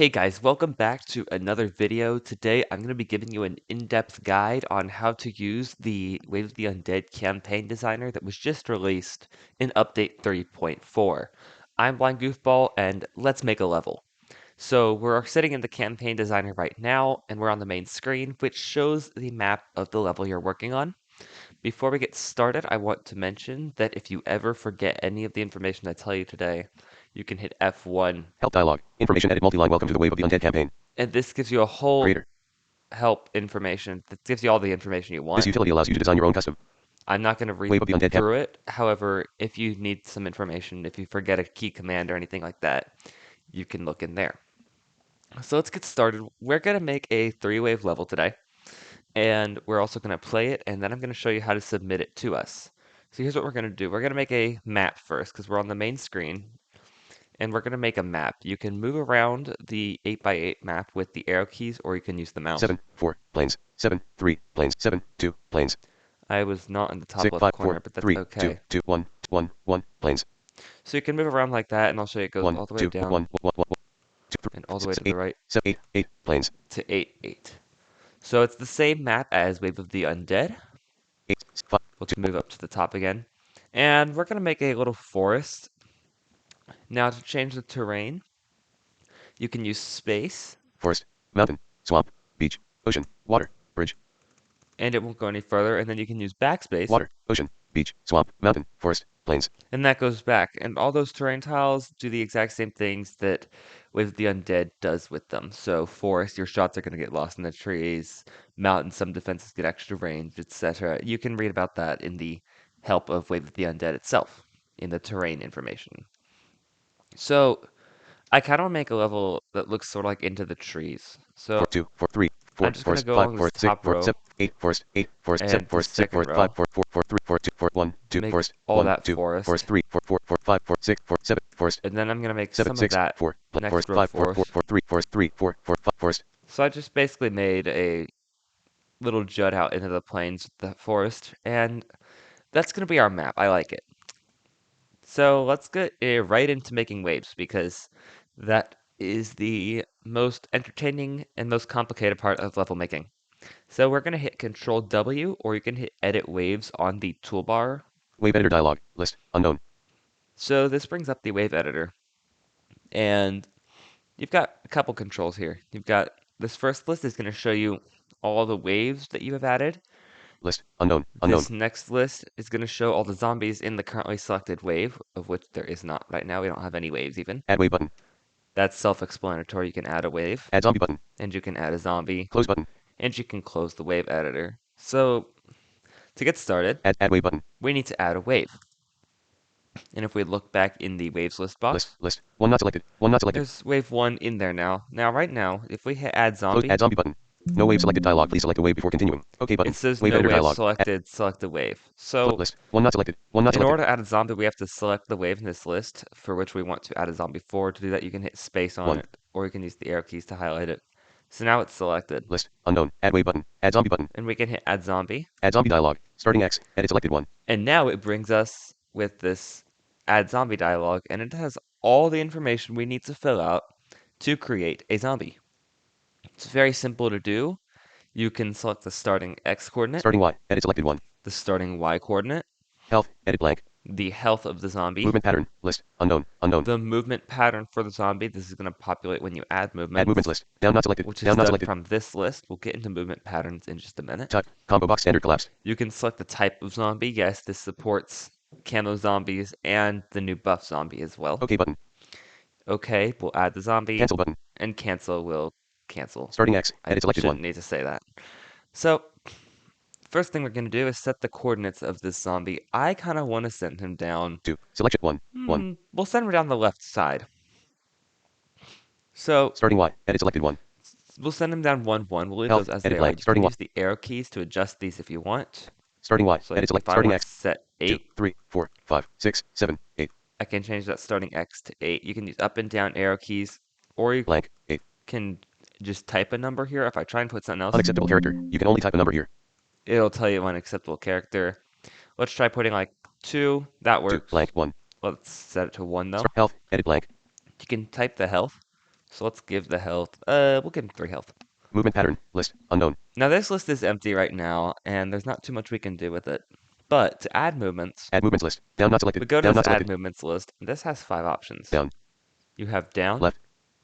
Hey guys, welcome back to another video. Today I'm going to be giving you an in-depth guide on how to use the Wave of the Undead campaign designer that was just released in update 3.4. I'm Blindgoofball and let's make a level. So we're sitting in the campaign designer right now and we're on the main screen, which shows the map of the level you're working on. Before we get started, I want to mention that if you ever forget any of the information I tell you today, you can hit F1. Help dialog. Information edit multi-line. Welcome to the Wave of the Undead campaign. And this gives you a whole Creator. help information that gives you all the information you This want. utility allows you to design your own custom I'm not going to read Wave of the Undead through it. However, if you need some information, if you forget a key command or anything like that, you can look in there. So let's get started. We're going to make a 3-wave level today, and we're also going to play it, and then I'm going to show you how to submit it to us. So here's what we're going to do. We're going to make a map first, because we're on the main screen, and we're going to make a map. You can move around the 8x8 map with the arrow keys, or you can use the mouse. 7, 4, planes. 7, 3, planes. 7, 2, planes. I was not in the top 6, left 5, corner, 4, but that's 3, okay. 2, 2, 1, 1, 1, planes. So you can move around like that, and I'll show you it goes 1, all the way 2, down 1, 1, 1, 2, 3, and all the way to 8, the right 7, 8, 8, planes. to 8, 8. So it's the same map as Wave of the Undead. 8, 5, Let's 2, move up to the top again. And we're going to make a little forest. Now to change the terrain, you can use space, forest, mountain, swamp, beach, ocean, water, bridge, and it won't go any further. And then you can use backspace, water, ocean, beach, swamp, mountain, forest, plains. and that goes back. And all those terrain tiles do the exact same things that Wave of the Undead does with them. So forest, your shots are going to get lost in the trees. Mountain, some defenses get extra range, etc. You can read about that in the help of Wave of the Undead itself, in the terrain information. So I kind of want to make a level that looks sort of like Into the Trees. 4, So 2, 4, 3, I'm 4, just going to forest, go 5, along this forest, 6, top 4, row 7, 8, forest, 8, forest, 7, and the forest, 6, second forest, 5, row, 4, 4, 4, 3, 4, 2, 4, 1, 2, make forest, all 1, that 2, forest. forest, 3, 4, 4, 4, 5, 4, 6, 4, 7, forest, And then I'm going to make 7, some of 6, that 4, next forest, row 5, 4, 4, forest. 4, 3, forest, 3, 4, 4, 5, forest. So I just basically made a little jut out into the plains with the forest, and that's going to be our map. I like it. So let's get right into making waves, because that is the most entertaining and most complicated part of level making. So we're going to hit Control W, or you can hit Edit Waves on the toolbar. Wave editor dialog, list, unknown. So this brings up the wave editor, and you've got a couple controls here. You've got this first list is going to show you all the waves that you have added. List, unknown, unknown. This next list is going to show all the zombies in the currently selected wave, of which there is not right now. We don't have any waves even. Add wave button. That's self-explanatory. You can add a wave, Add zombie button. and you can add a zombie, Close button. and you can close the wave editor. So to get started, Add wave button. we need to add a wave. And if we look back in the waves list box, List. One not selected. One not selected. there's wave 1 in there now. Now, right now, if we hit add Close. zombie, Add zombie button. No wave selected dialog. Please select a wave before continuing. OK button. it says Wave no editor wave dialog. selected, select a wave. So List. One not selected. One not in selected. order to add a zombie, we have to select the wave in this list for which we want to add a zombie for. To do that, you can hit space on 1. it, or you can use the arrow keys to highlight it. So now it's selected. List. Unknown. Add wave button. Add zombie button. And we can hit add zombie. Add zombie dialog. Starting X. Edit selected 1. And now it brings us with this add zombie dialog, and it has all the information we need to fill out to create a zombie. It's very simple to do. You can select the starting X coordinate, Starting Y. Edit selected 1. the starting Y coordinate, Health. Edit blank. the health of the zombie, Movement pattern. List. Unknown. Unknown. the movement pattern for the zombie. This is going to populate when you add movement. Add movements list. Down not selected. Which is Down not done selected. from this list. We'll get into movement patterns in just a minute. Type. Combo box standard collapse. You can select the type of zombie. Yes, this supports camo zombies and the new buff zombie as well. OK button. Okay, we'll add the zombie. Cancel button. And cancel will cancel. Starting X. Edit selected 1. I shouldn't need to say that. So, first thing we're going to do is set the coordinates of this zombie. I kind of want to send him down. 2. Selection 1. 1. We'll send him down the left side. So, Starting Y. Edit selected 1. we'll send them down 1, 1. We'll leave Health, those as edit they are. blank, You starting can Y. use the arrow keys to adjust these if you want. Starting Y. So Edit select. if I Starting want X. to set 8, 2, 3, 4, 5, 6, 7, 8. I can change that starting X to 8. You can use up and down arrow keys, or you Blank. 8. can just type a number here. If I try and put something else, Unacceptable character. You can only type a number here. it'll tell you unacceptable character. Let's try putting like 2. That 2. works. Blank. 1. Let's set it to 1 though. Health. Edit blank. You can type the health. So let's give the health. We'll give him 3 health. Movement pattern. List. Unknown. Now this list is empty right now, and there's not too much we can do with it. But to add movements, Add movements list. Down not we selected. go to Down this not add selected. movements list, and this has 5 options. Down. You have down, Left.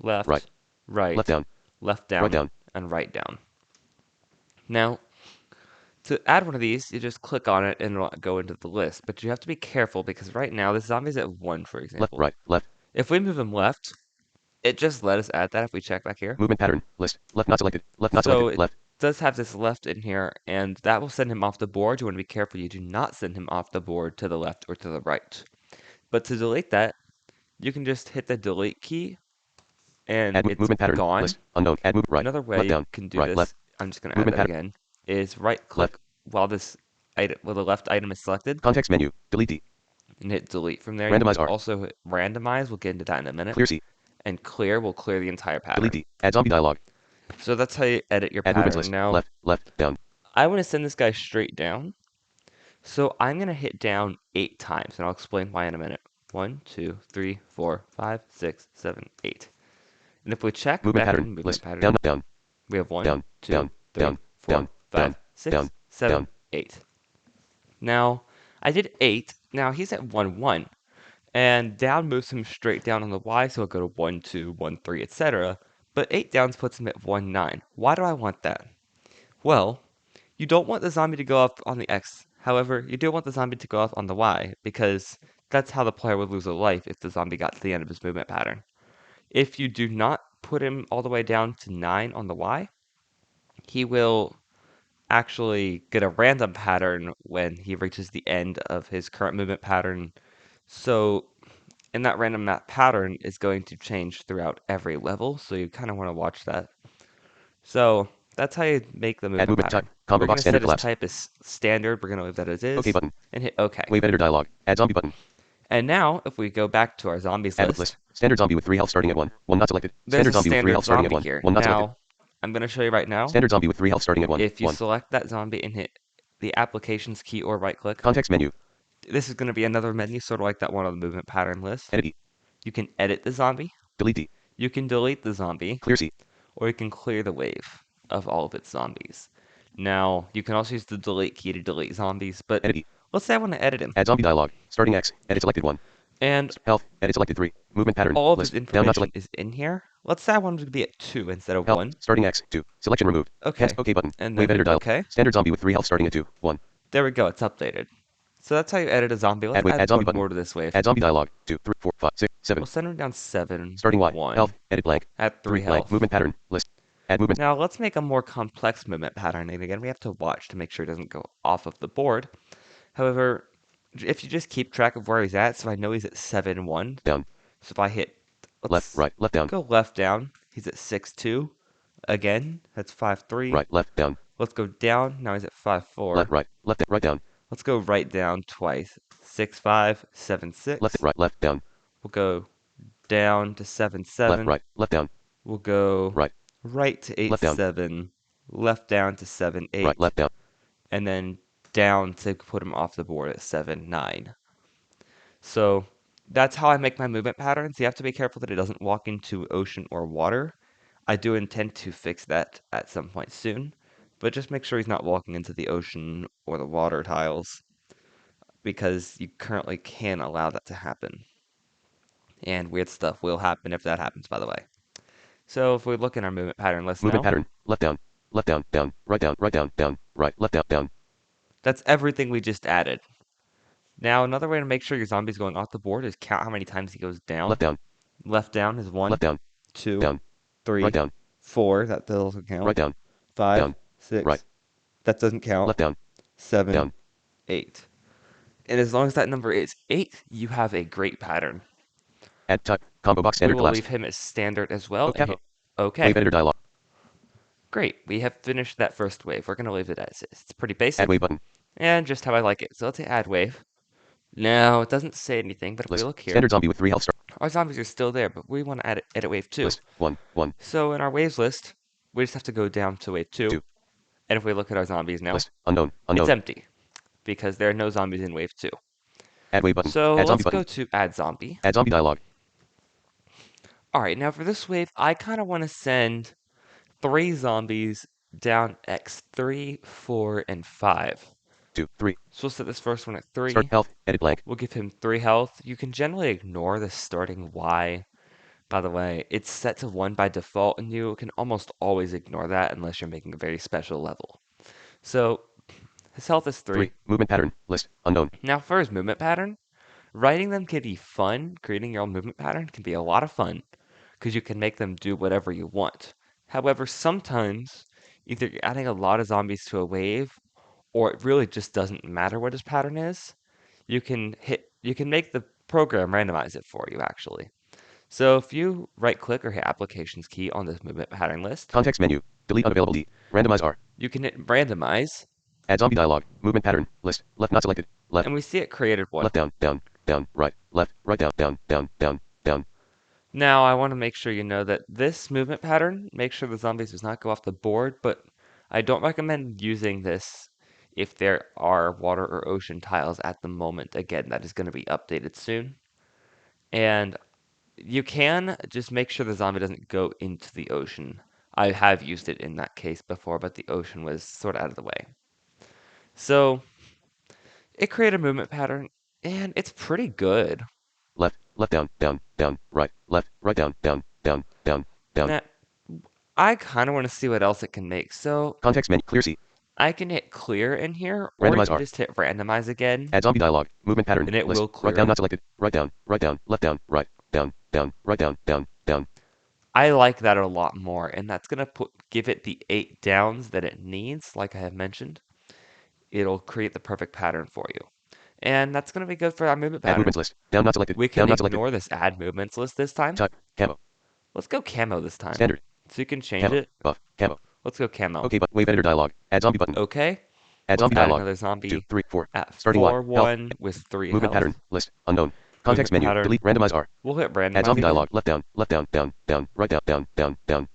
Right. left, right, Left down. left Right down, down. and right down. Now, to add one of these, you just click on it and it'll go into the list. But you have to be careful because right now this zombie's at 1, for Left. example. Right. Left. If we move him left, it just let us add that if we check back here. Movement pattern. List. Left not selected. Left not So selected. it Left. does have this left in here, and that will send him off the board. You want to be careful you do not send him off the board to the left or to the right. But to delete that, you can just hit the delete key, and Add it's movement pattern. gone. List. Unknown. Add move. Right. Another way Left you down. can do Right. this, Left. I'm just going to add Movement that pattern. again, is right-click Left. while this item, while the left item is selected, Context menu. Delete D. and hit delete from there. You Randomize can R. also hit randomize. We'll get into that in a minute. Clear C. And clear will clear the entire Delete pattern. D. Add zombie dialog. So that's how you edit your Add movements pattern. list. Now, Left. Left. Down. I want to send this guy straight down. So I'm going to hit down 8 times, and I'll explain why in a minute. 1, 2, 3, 4, 5, 6, 7, 8. And if we check Movement back in pattern. movement List. pattern, Down. Down. we have 1, Down. 2, Down. 3, Down. 4, Down. 5, Down. 6, Down. 7, Down. 8. Now, I did 8. Now he's at 1, 1. And down moves him straight down on the Y, so he'll go to 1, 2, 1, 3, etc. But 8 downs puts him at 1, 9. Why do I want that? Well, you don't want the zombie to go up on the X. However, you do want the zombie to go up on the Y, because that's how the player would lose a life if the zombie got to the end of his movement pattern. If you do not put him all the way down to 9 on the Y, he will actually get a random pattern when he reaches the end of his current movement pattern. So, and that random map pattern is going to change throughout every level, so you kind of want to watch that. So, that's how you make the Add movement movement type. pattern. Combo We're going box to standard set his collapse. type as standard. We're going to leave that as is. OK button. And hit OK. Wave editor dialog. Add zombie button. And now, if we go back to our zombies Add list, list. Standard zombie with 3 health starting at 1. 1 not selected. there's Standard a zombie with 3 standard health starting at zombie 1. here. 1 not selected. Now, I'm going to show you right now. Standard zombie with 3 health starting at 1. If you 1. select that zombie and hit the applications key or right click, Context menu. this is going to be another menu, sort of like that one on the movement pattern list. Edit E. You can edit the zombie, Delete D. you can delete the zombie, Clear C. or you can clear the wave of all of its zombies. Now, you can also use the delete key to delete zombies, but Edit E. let's say I want to edit him. Add zombie dialog. Starting X. Edit selected 1. And Health. Edit selected 3. Movement pattern. all of List. his Down not information selected. is in here. Let's say I want him to be at 2 instead of Health. 1. Starting X. 2. Selection removed. Okay. OK button. And Wave then editor dialog. OK. Standard zombie with 3 health starting at 2. 1. There we go, it's updated. So that's how you edit a zombie. Let's Add add zombie one button. more to this wave. Add zombie dialog. 2, 3, 4, 5, 6, 7. We'll send him down 7, Starting Y. 1, Health. Edit blank. at 3 blank. health. Movement pattern. List. Add movement. Now let's make a more complex movement pattern, and again we have to watch to make sure it doesn't go off of the board. However, if you just keep track of where he's at, so I know he's at 7, 1. Down. So if I hit, Left. Right. Left down. go left down, he's at 6, 2. Again, that's 5, 3. Right. Left down. Let's go down, now he's at 5, 4. Left. Right. Left. Right down. Let's go right down twice. 6, 5, 7, 6. Left. Right. Left down. We'll go down to 7, 7. Left. Right. Left down. We'll go Right. right to 8, Left down. 7. Left down to 7, 8. Right. Left down. And then down to put him off the board at 7, 9. So that's how I make my movement patterns. You have to be careful that it doesn't walk into ocean or water. I do intend to fix that at some point soon, but just make sure he's not walking into the ocean or the water tiles, because you currently can allow that to happen. And weird stuff will happen if that happens, by the way. So if we look in our movement pattern list Movement now, pattern. Left down. Left down. Down. Right down. Right down. Down. Right. Left down. Down. that's everything we just added. Now, another way to make sure your zombie's going off the board is count how many times he goes down. Left down. Left down is 1, Left down. 2, Down. 3, Right down. 4, that doesn't count. Right down. 5, Down. 6, Right. that doesn't count. Left down. 7, Down. 8. And as long as that number is 8, you have a great pattern. Add type. Combo box We standard will collapse. leave him as standard as well. Okay. And hit OK. Wave editor dialog. Great. We have finished that first wave. We're going to leave it as is. It's pretty basic. Add wave button. And just how I like it. So let's hit add wave. Now, it doesn't say anything, but if List. we look here, Standard zombie with 3 health start. our zombies are still there, but we want to edit wave 2. List. 1. 1. So in our waves list, we just have to go down to wave 2. 2. And if we look at our zombies now, List. Unknown. it's Unknown. empty, because there are no zombies in wave 2. Add wave button. So Add zombie let's go button. to add zombie. Add zombie dialog. Alright, now for this wave, I kind of want to send 3 zombies down X3, 4, and 5. 2, 3. So we'll set this first one at Start 3. health. Edit blank. We'll give him 3 health. You can generally ignore the starting Y. By the way, it's set to 1 by default, and you can almost always ignore that unless you're making a very special level. So his health is 3. 3. Movement pattern. List. Unknown. Now for his movement pattern, writing them can be fun. Creating your own movement pattern can be a lot of fun because you can make them do whatever you want. However, sometimes either you're adding a lot of zombies to a wave or it really just doesn't matter what his pattern is. You can make the program randomize it for you actually. So if you right click or hit applications key on this movement pattern list, Context menu. Delete unavailable D. Randomize R. you can hit randomize Add zombie dialog. Movement pattern. List. Left not selected. Left. and we see it created one. Left down. Down. Down. Right. Left. Right down. Down. Down. Down. Down. Now I want to make sure you know that this movement pattern makes sure the zombies does not go off the board, but I don't recommend using this if there are water or ocean tiles at the moment. Again, that is going to be updated soon. And you can just make sure the zombie doesn't go into the ocean. I have used it in that case before, but the ocean was sort of out of the way. So it created a movement pattern, and it's pretty good. Left. Left down. Down. Down. Right. Left. Right down. Down. Down. Down. Down. Now, I kind of want to see what else it can make. So Context menu. Clear C. I can hit clear in here, or you Randomize can R. just hit randomize again, Add zombie dialog. Movement pattern. and it List. will clear Right down it. not selected. Right down. Right down. Left down. Right. Down. Down. Right down. Down. Down. I like that a lot more, and that's going to give it the 8 downs that it needs, like I have mentioned. It'll create the perfect pattern for you. And that's going to be good for our movement Add pattern. movements list. Down not selected. We Down can not selected. ignore this add movements list this time. Type. Camo. Let's go camo this time. Standard. So you can change Camo. it. Buff. Camo. Let's go camo. Okay, but wave editor dialog. Add zombie button. Okay. Add Let's zombie add dialog. another zombie 2, 3, 4. at Starting 4, Y. 1 Health. with 3 Movement health. pattern. List. Unknown. Context Movement menu. pattern. Delete. Randomize R. We'll hit randomize Add zombie again. dialog. Left down. Left down. Down. Down. Right down. Down. Down. Down.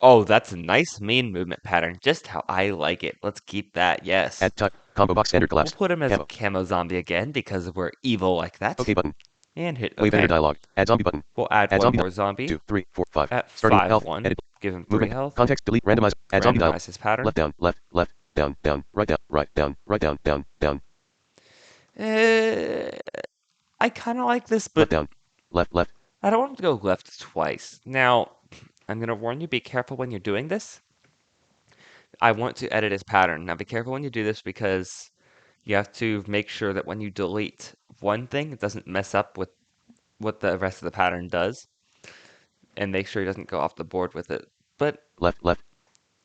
Oh, that's a nice mean movement pattern. Just how I like it. Let's keep that. Yes. Add type. Combo box standard We'll collapse. put him as Camo. a camo zombie again because we're evil like that. Okay button. And hit Wave OK. editor dialog. Add zombie button. We'll add Add one zombie more zombie 2, 3, 4, 5. at Starting 5, health. 1. Edit. Give him 3 Movement. health. Context. Delete. Randomize. Add zombie dialog. Randomize his pattern. Left down. Left. Left. Down. Down. Right down. Right down. Right down. Down. Down. I kind of like this, Left but down. Left. Left. I don't want to go left twice. Now, I'm going to warn you, be careful when you're doing this. I want to edit his pattern. Now, be careful when you do this because you have to make sure that when you delete one thing, it doesn't mess up with what the rest of the pattern does. And make sure he doesn't go off the board with it. But Left. Left.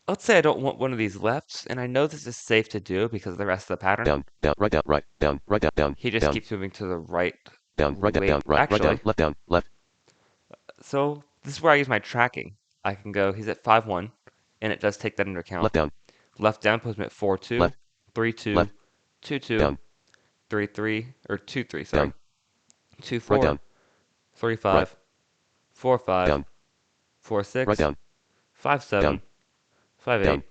let's say I don't want one of these lefts, and I know this is safe to do because of the rest of the pattern. Down. Down. Right down. Right down. Right down. Down. He just down. keeps moving to the right. Down. Right down. Wait, Down. Right. Right actually, down. Left down. Left. so this is where I use my tracking. I can go, he's at 5-1, and it does take that into account. Left down. Left down puts him at 4-2, Left. 3-2, Left. 2-2, Down. 3-3, or 2-3, sorry. Down. 2-4, Right down. 3-5, Right. 4-5, Down. 4-6, Right down. 5-7, Down. 5-8, Down.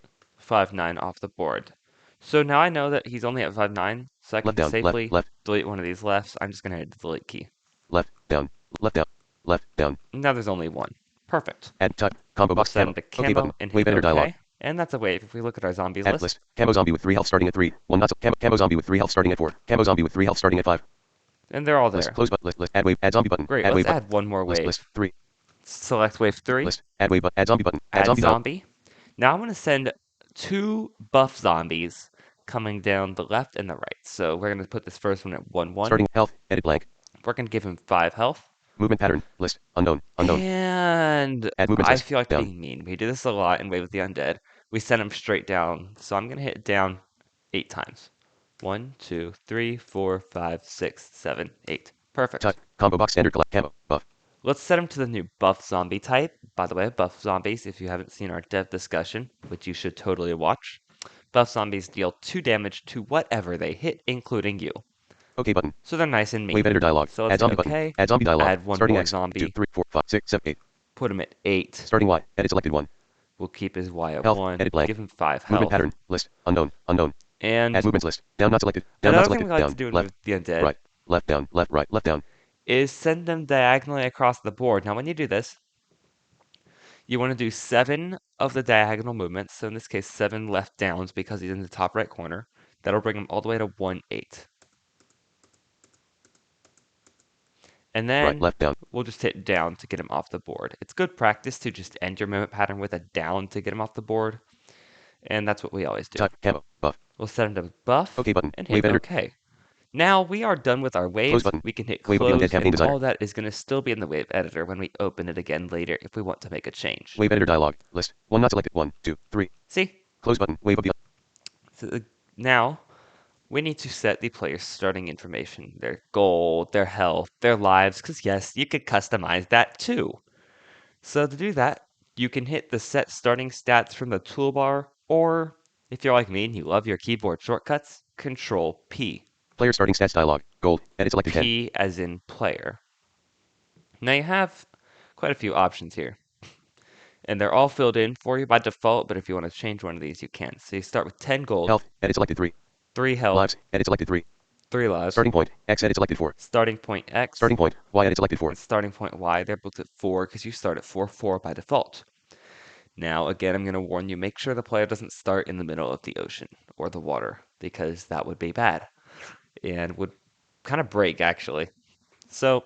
5-9 off the board. So now I know that he's only at 5-9, so I can Left down. safely Left. delete one of these lefts. I'm just going to hit the delete key. Left. Down. Left down. Left. Down. Now there's only one. Perfect. Add type. Combo We'll box. send Camo. him to Okay camo button. and Wave hit editor OK. dialog. And that's a wave. If we look at our zombies Add list, list. Camo zombie with 3 health starting at 3. 1 not camo zombie with 3 health starting at 4. Camo zombie with 3 health starting at 5. and they're all there. List. Close button. List. Add wave. Add zombie button. Great, Add let's wave button. add one more List. wave. List. 3. Select wave 3, List. Add wave button. Add zombie button. Add add zombie dialog. zombie. Now I'm going to send 2 buff zombies coming down the left and the right. So we're going to put this first one at 1-1. Starting health. Edit blank. We're going to give him 5 health. Movement pattern. List. Unknown. Unknown. And Add movement I list. feel like Down. being mean. We do this a lot in Wave with the Undead. We send him straight down. So I'm going to hit down 8 times. 1, 2, 3, 4, 5, 6, 7, 8. Perfect. Type. Combo box standard collapse. Camo. Buff. Let's set him to the new buff zombie type. By the way, buff zombies, if you haven't seen our dev discussion, which you should totally watch, buff zombies deal 2 damage to whatever they hit, including you. Okay button. So they're nice and mean. Wave editor dialog. So let's Add zombie hit button. OK. Add zombie dialog. Add one Starting more X. zombie. 2, 3, 4, 5, 6, 7, 8. Put him at 8. Starting Y. Edit selected 1. We'll keep his Y at Health. 1. Edit blank. Give him 5 health. Movement pattern. List. Unknown. Unknown. And Add movements list. Down not selected. Down not another thing selected. we like Down. to do Left. with the Undead Right. Left down. Left. Right. Left down. is send them diagonally across the board. Now when you do this, You want to do 7 of the diagonal movements. So in this case, 7 left downs because he's in the top right corner. That'll bring him all the way to 1-8. And Right, then left, down. we'll just hit down to get him off the board. It's good practice to just end your movement pattern with a down to get him off the board. And that's what we always do. Type, camo, buff. We'll set him to buff OK button. and Wave hit editor. OK. Now we are done with our Close waves. button. We can hit Wave of the Undead close, campaign and designer. all that is going to still be in the wave editor when we open it again later if we want to make a change. Wave editor dialog. List. 1 not selected. 1, 2, 3. See? Close button. Wave of the So now we need to set the player's starting information, their goal, their health, their lives, because yes, you could customize that too. So to do that, you can hit the set starting stats from the toolbar, or if you're like me and you love your keyboard shortcuts, Control P. player starting stats dialog. Gold. Edit selected 10. P as in player. Now you have quite a few options here. And they're all filled in for you by default, but if you want to change one of these, you can. So you start with 10 gold, Health. Edit selected 3. 3 health, Lives. Edit selected 3. 3 lives, Starting point. X. Edit selected 4. starting point X, Starting point. Y. Edit selected 4. and starting point Y. They're both at 4 because you start at 4-4 by default. Now, again, I'm going to warn you, make sure the player doesn't start in the middle of the ocean or the water, because that would be bad and would kind of break, actually. So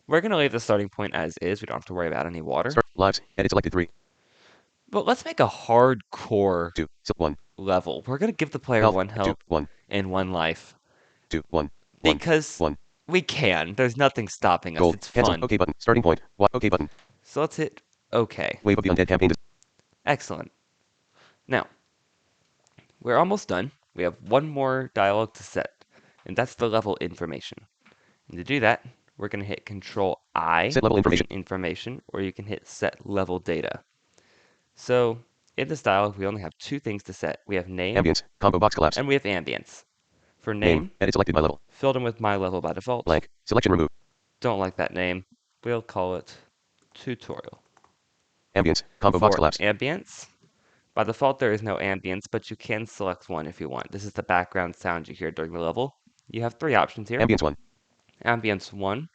we're going to leave the starting point as is. We don't have to worry about any water. Start. Lives. Edit selected 3. But let's make a hardcore 2. 1. level. We're going to give the player Health. 1 2. health 1. and 1 life 2. 1. 1. because 1. we can. There's nothing stopping us. Gold. It's Cancel. fun. OK button. Starting point. Y. OK button. So let's hit OK. Wave of the Undead campaign. Excellent. Now, we're almost done. We have one more dialogue to set, and that's the level information. And to do that, we're going to hit Control I Set level information. for the information, or you can hit Set Level Data. So in this dialog, we only have 2 things to set. We have name Ambience. Combo box collapse. and we have ambience. For Name. name, Edit selected by level. filled in with my level by default. Blank. Selection remove. Don't like that name. We'll call it tutorial. Ambience. Combo box For collapse. ambience, by default there is no ambience, but you can select one if you want. This is the background sound you hear during the level. You have 3 options here. Ambience 1. Ambience 1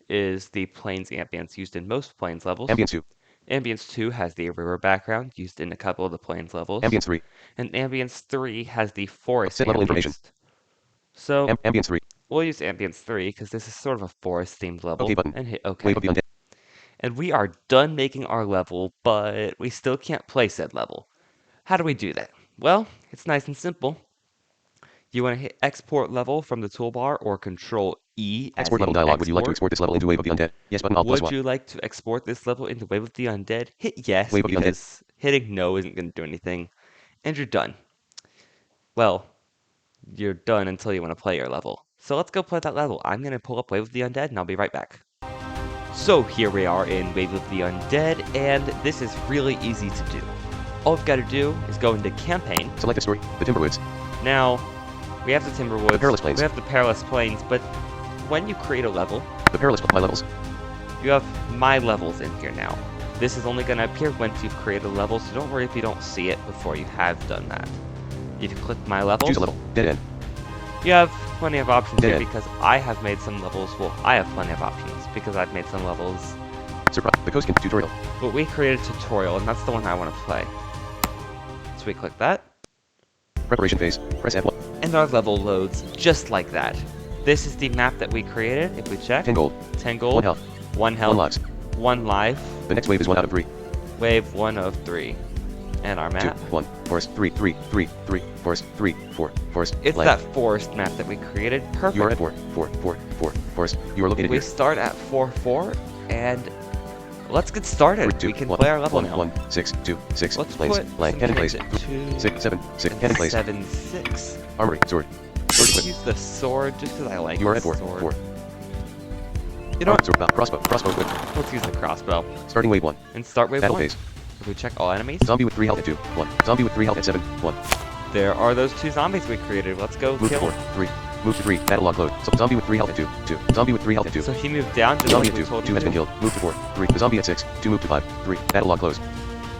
is the plains ambience used in most plains levels. Ambience 2. Ambience 2 has the river background used in a couple of the plains levels. Ambience 3. And Ambience 3 has the forest Set level information. ambience. So Ambience 3. we'll use Ambience 3 because this is sort of a forest-themed level. OK button. And hit OK. Wave of the Undead. And we are done making our level, but we still can't play said level. How do we do that? Well, it's nice and simple. You want to hit export level from the toolbar or Control E as Export in level dialog. Would you like to export. export this level into Wave of the Undead? Yes button. Alt plus Would Y. you like to export this level into Wave of the Undead? Hit yes, Wave of the Undead. because hitting no isn't going to do anything. And you're done. Well, you're done until you want to play your level. So let's go play that level. I'm going to pull up Wave of the Undead and I'll be right back. So here we are in Wave of the Undead, and this is really easy to do. All we've got to do is go into Campaign. Select the story. The Timberwoods. Now, we have the Timberwoods, The Perilous Plains. we have the Perilous Plains, but when you create a level, The Perilous My levels. you have my levels in here now. This is only going to appear once you've created a level, so don't worry if you don't see it before you have done that. If you click my levels, Choose a level. Dead end. you have plenty of options here Dead. because I have made some levels. Well, I have plenty of options because I've made some levels. Surprise. The Coast Can tutorial. But we created a tutorial, and that's the one I want to play. So we click that, Preparation phase. Press F1. and our level loads just like that. This is the map that we created. If we check, 10 gold. 10 gold, 1 health. 1 health, 1 lives. 1 life, The next wave is 1 out of 3. wave 1 of 3. And our 2. map. 1. Forest. 3. 3. 3. 3. Forest. 3. 4. Forest. It's land. that forest map that we created. Perfect. You are at 4. 4. 4. 4. Forest. You are located We here. start at 4-4, and let's get started. 3, 2, We can 1, play our level 1, now. 1, 6, 2, 6. Let's Plains. put Land. some Cannon place. cannons at 2, 6, 7, 6. and Cannon place. 7, 6. Armory. Sword. Sword Let's equipped. use the sword just because I like You are the at 4. sword. 4. You know what? Sword. Crossbow. Crossbow equipped. Let's use the crossbow Starting wave 1. and start wave Battle 1. phase. If we check all enemies, Zombie with 3 health at 2. 1. Zombie with 3 health at 7. 1. there are those 2 zombies we created. Let's go Move to kill 4. 3. Move to 3. Battle log load. So zombie with 3 health at 2. 2. Zombie with 3 health at 2. So he moved down just Zombie like at we 2. told 2 him has been to. killed. Move to 4. 3. The zombie at 6. 2 move to 5. 3. Battle log closed.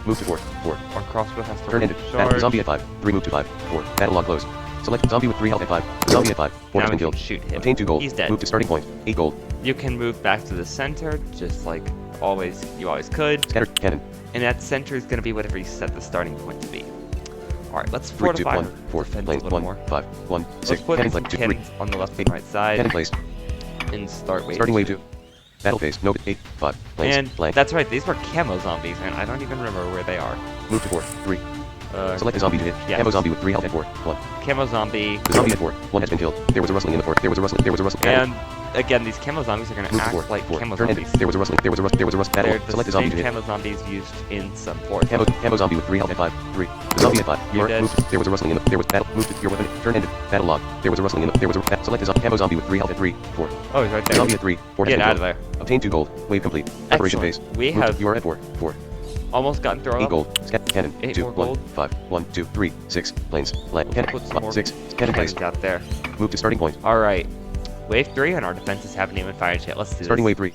Move to 4. 4. Our crossbow has to Turn ended. charge. Battle zombie at 5. 3 move to 5. 4. Battle log closed. Select zombie with 3 health at 5. Zombie at 5. 4 Now has we been can killed. shoot him. Obtain 2 gold. He's dead. Move to starting point. 8 gold. You can move back to the center, just like you always could. Scatter cannon. And that center is going to be whatever you set the starting point to be. Alright, let's 3, 2, fortify 1, our 4, defense lane, a little 1, more. 5, 1, Let's 6, put cannon some plate, 2, 3, cannons on the left 8, and right side. cannon placed. And start wave Starting wave 2. 2. Battle phase, no, 8, 5, lanes, And blank. that's right, these were camo zombies, and I don't even remember where they are. Move to 4, 3. Select a zombie to hit. Yes. Camo zombie with 3 health at 4, 1. Camo zombie. The zombie at 4, 1 has been killed. There was a rustling in the fort. There was a rustling. And again, these camo zombies are going to Move to act 4, like 4. camo Turn zombies. ended. There was a rustling. There was a rust. Battle. They're Select the a zombie same to hit. camo zombies used in some forts. Camo zombie with 3 health at 5, 3. The zombie at 5. You You're are dead. moved. There was a rustling in the. There was battle. Move to your weapon. Turn ended. Battle log. There was a rustling in the. There was a. Select a camo zombie with 3 health at 3, 4. Oh, he's right there. Zombie at 3, 4 has Get been out of killed. there. Obtain 2 gold. Wave complete. Operation phase. Excellent. We Move have You are at 4, 4. almost gotten through our 8 level. gold. Cannon. 8 2, more 1, gold. 5, 1, 2, 3, 6. Planes. Blank. Cannon. Put some more 6. Cannon cannons placed. out there. Move to starting point. Alright. Wave 3 and our defenses haven't even fired yet. Let's do Starting this. wave 3.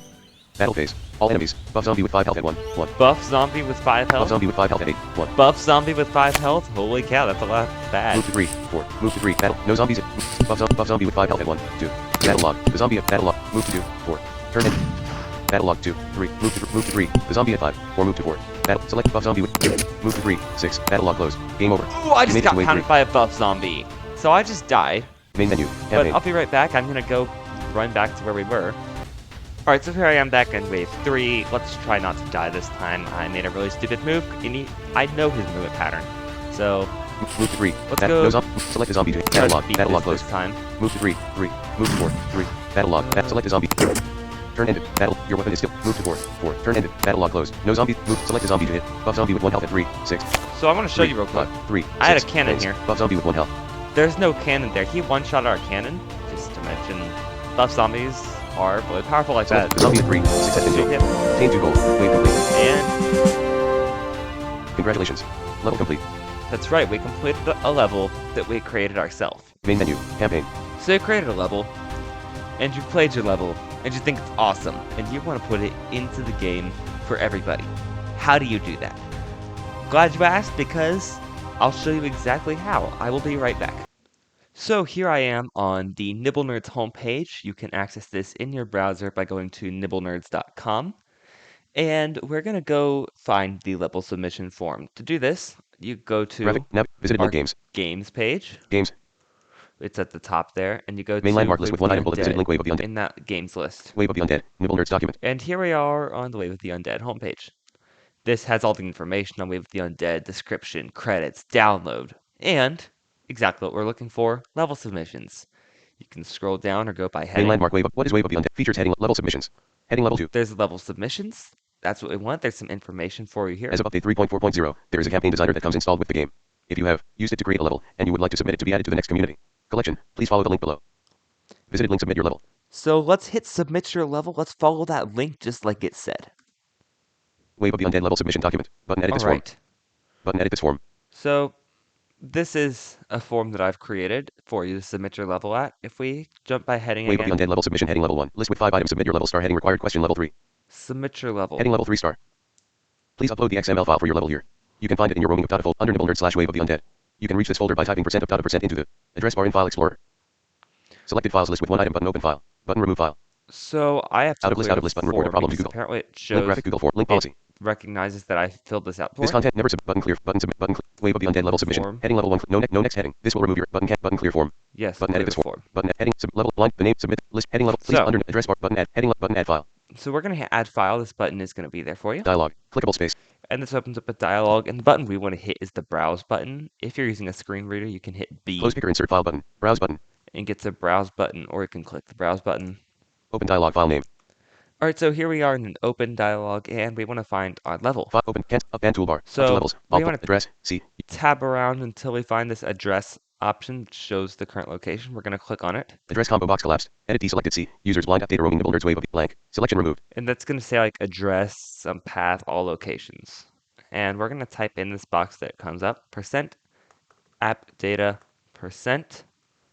Battle phase. All enemies. Buff zombie with 5 health at 1, 1. Buff zombie with 5 Buff health. zombie with 5 health at 8, 1. Buff zombie with 5 health. Holy cow, that's a lot bad. Move to 3, 4. Move to 3. Battle. No zombies. Buff zombie with 5 health at 1, 2. Battle log. The zombie at battle log. Move to 2, 4. Turn in. Battle log 2, 3. Move to 3. The zombie at 5, 4. Move to 4. Battle. Select buff zombie with 2. Move to 3, 6. Battle log closed. Game over. Ooh, I You just made it got to wave pounded 3. by a buff zombie. So I just died. Main menu. But Campaign. I'll be right back. I'm gonna go run back to where we were. Alright, so here I am back in wave 3. Let's try not to die this time. I made a really stupid move, and I know his movement pattern. So, Move to 3. Let's go. Select a zombie to try battle to log. beat Battle log this closed. time. Move to 3, 3. Move to 4, 3. Battle log. Select a zombie. Turn ended. Battle. Your weapon is still. Move to 4, 4. Turn ended. Battle log closed. No zombie. Move. Select a zombie to hit. Buff zombie with 1 health at 3, 6. So I want to show you real quick. 3. I had a 6. cannon Planes. here. Buff zombie with 1 health. There's no cannon there. He one-shot our cannon. Just to mention, buff zombies are really powerful like Select that. the zombie at 3, 6 has been killed. Yep. Obtain 2 gold. Wave complete. And Congratulations. Level complete. that's right, we completed a level that we created ourselves. Main menu. Campaign. So you created a level, and you played your level, and you think it's awesome, and you want to put it into the game for everybody. How do you do that? Glad you asked, because I'll show you exactly how. I will be right back. So here I am on the Nibble Nerds homepage. You can access this in your browser by going to nibblenerds.com. And we're going to go find the level submission form. To do this, you go to Graphic. Visited our link games. games page. Games. It's at the top there, and you go Main to landmark list with Wave 1 of item the bullet. Visited Undead link Wave of the Undead. in that games list. Wave of the Undead. Nibble Nerds document. And here we are on the Wave of the Undead homepage. This has all the information on Wave of the Undead, description, credits, download, and exactly what we're looking for, level submissions. You can scroll down or go by Main heading. landmark Wave of. What is Wave of the Undead? Features heading level submissions. Heading level 2. There's level submissions. That's what we want. There's some information for you here. As of update 3.4.0, there is a campaign designer that comes installed with the game. If you have used it to create a level and you would like to submit it to be added to the next community collection, please follow the link below. Visited link submit your level. So let's hit submit your level. Let's follow that link just like it said. Wave of the Undead level submission document. Button edit this form. Alright. Button edit this form. So this is a form that I've created for you to submit your level at. If we jump by heading Wave of again, the Undead level submission heading level 1. List with 5 items. Submit your level star heading required question level 3. submit your level. Heading level 3 star. Please upload the XML file for your level here. You can find it in your roaming of data folder under Nibble Nerds / Wave of the Undead. You can reach this folder by typing % of data % into the address bar in File Explorer. Selected files list with 1 item button open file. Button remove file. So I have to Out of list button report a form problem to because Google. apparently it Link shows graphic Google form. Link it policy. recognizes that I filled this out for. This content never button clear button submit button Wave of the Undead level submission Form. heading level 1 no next heading. This will remove your button clear form. Yes, Button clear edit this the form. Button heading level blind the name submit list heading level please So- under address bar button add heading button add file. So we're gonna hit add file. This button is gonna be there for you, Dialog. Clickable space. and this opens up a dialog. And the button we want to hit is the browse button. If you're using a screen reader, you can hit B Close picker insert file button. Browse button. and get the browse button, or you can click the browse button. Open dialog file name. All right, so here we are in an open dialog, and we want to find our level. File open can't up and toolbar. So, Up to levels. we Alt wanna- address C. Tab around until we find this address option, which shows the current location. We're gonna click on it, Address combo box collapsed. Edit deselected C. Users blind update roaming Nibble Nerds wave of blank. Selection removed. and that's gonna say like address, some path, all locations. And we're gonna type in this box that comes up, %app data %,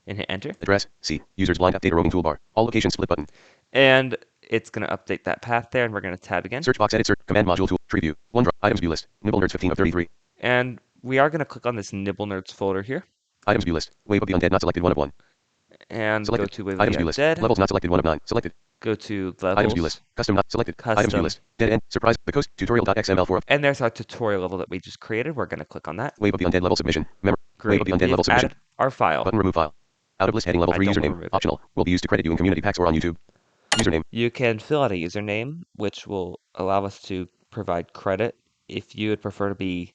and hit enter. Address C. Users blind update roaming toolbar. All locations split button. And it's gonna update that path there, and we're gonna tab again. Search box edit search command module tool tree view. OneDrive items view list. Nibble Nerds 15 of 33. And we are gonna click on this Nibble Nerds folder here. Items view list. Wave of the Undead not selected 1 of 1. and go Selected. to Waverly Items view list. Undead, Levels not selected 1 of 9. Selected. go to Items view Levels, list. Custom not selected. Items view Custom, list. Dead end. Surprise. The coast. Tutorial.xml for and there's our tutorial level that we just created. We're going to click on that. Wave of the Undead level submission. Wave Great, of the Undead we've level submission. added our file. Button remove file. Out of list heading level 3 I don't wanna username. remove it. Optional. Will be used to credit you in community packs or on YouTube. Username. You can fill out a username, which will allow us to provide credit. If you would prefer to be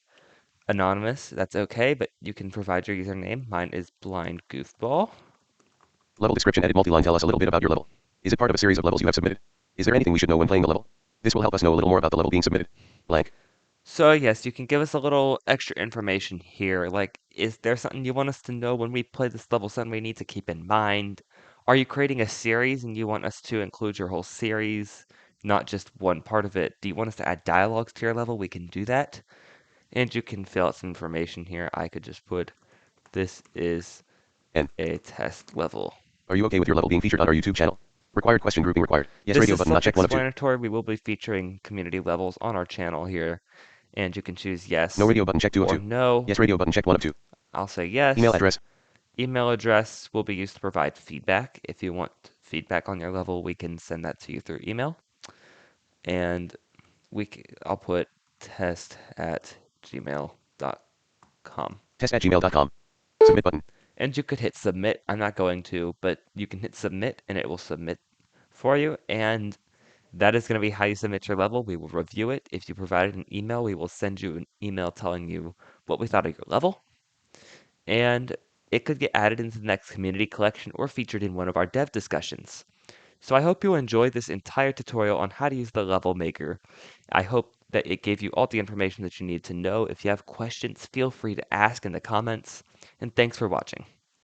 anonymous, that's okay, but you can provide your username. Mine is Blindgoofball. Level description edit multi-line. Tell us a little bit about your level. Is it part of a series of levels you have submitted? Is there anything we should know when playing the level? This will help us know a little more about the level being submitted. Blank. So yes, you can give us a little extra information here, like is there something you want us to know when we play this level, something we need to keep in mind? Are you creating a series and you want us to include your whole series, not just one part of it? Do you want us to add dialogues to your level? We can do that. And you can fill out some information here. I could just put, this is N. a test level. Are you okay with your level being featured on our YouTube channel? Required question grouping required. Yes, This radio is button not checked 1 of 2. self-explanatory. We will be featuring community levels on our channel here. And you can choose yes No radio button checked 2 of or 2. no. Yes, radio button checked 1 of 2. I'll say yes. Email address. Email address will be used to provide feedback. If you want feedback on your level, we can send that to you through email. And I'll put test@gmail.com. Test@gmail.com. Submit button. And you could hit submit. I'm not going to, but you can hit submit and it will submit for you. And that is going to be how you submit your level. We will review it. If you provided an email, we will send you an email telling you what we thought of your level. And it could get added into the next community collection or featured in one of our dev discussions. So I hope you enjoyed this entire tutorial on how to use the level maker. I hope that it gave you all the information that you need to know. If you have questions, feel free to ask in the comments, and thanks for watching.